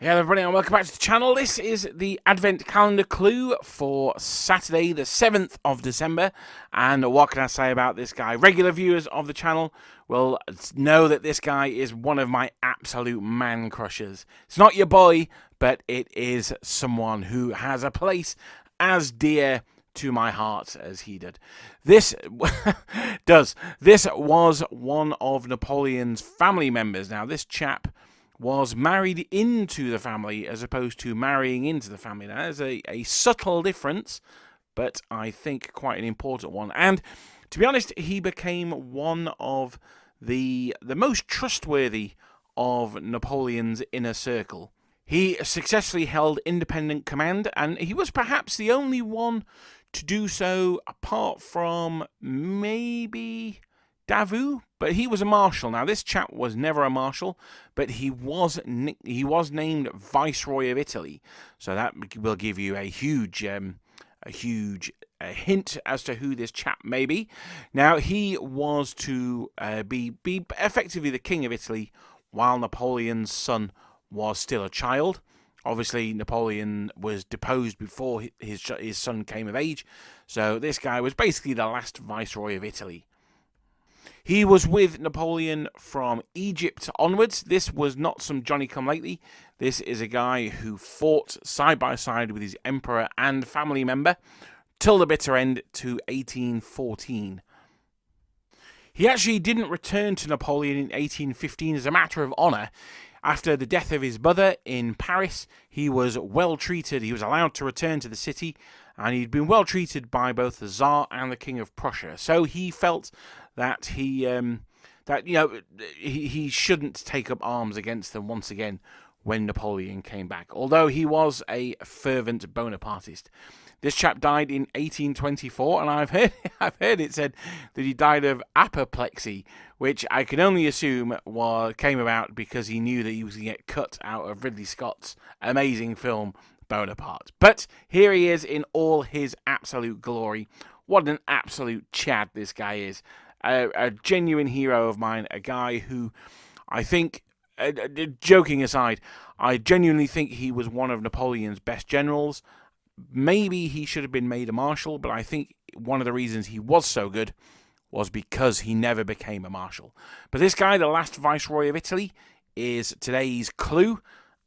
Hello everybody and welcome back to the channel. This is the Advent Calendar clue for Saturday the 7th of December. And what can I say about this guy? Regular viewers of the channel will know that this guy is one of my absolute man crushers. It's not your boy, but it is someone who has a place as dear to my heart as he did. This This was one of Napoleon's family members. Now this chap was married into the family as opposed to marrying into the family. Now, there's a subtle difference, but I think quite an important one. And to be honest, he became one of the most trustworthy of Napoleon's inner circle. He successfully held independent command, and he was perhaps the only one to do so apart from maybe Davout, but he was a marshal. Now, this chap was never a marshal, but he was named Viceroy of Italy. So that will give you a huge hint as to who this chap may be. Now, he was to be effectively the king of Italy while Napoleon's son was still a child. Obviously, Napoleon was deposed before his son came of age, so this guy was basically the last Viceroy of Italy. He was with Napoleon from Egypt onwards. This was not some Johnny-come-lately. This is a guy who fought side by side with his emperor and family member till the bitter end to 1814. He actually didn't return to Napoleon in 1815 as a matter of honour. After the death of his mother in Paris, he was well treated. He was allowed to return to the city, and he'd been well treated by both the Tsar and the King of Prussia. So he felt that he shouldn't take up arms against them once again when Napoleon came back, although he was a fervent Bonapartist. This chap died in 1824, and I've heard it said that he died of apoplexy, which I can only assume came about because he knew that he was going to get cut out of Ridley Scott's amazing film Bonaparte. But here he is in all his absolute glory. What an absolute Chad this guy is. A genuine hero of mine, a guy who I think, joking aside, I genuinely think he was one of Napoleon's best generals. Maybe he should have been made a marshal, but I think one of the reasons he was so good was because he never became a marshal. But this guy, the last Viceroy of Italy, is today's clue.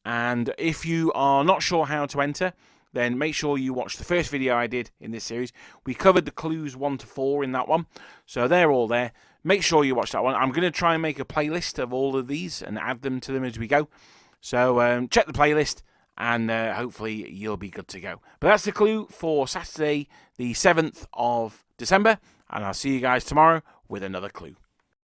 And if you are not sure how to enter, then make sure you watch the first video I did in this series. We covered the clues 1 to 4 in that one, so they're all there. Make sure you watch that one. I'm going to try and make a playlist of all of these and add them to them as we go. So check the playlist, and hopefully you'll be good to go. But that's the clue for Saturday, the 7th of December, and I'll see you guys tomorrow with another clue.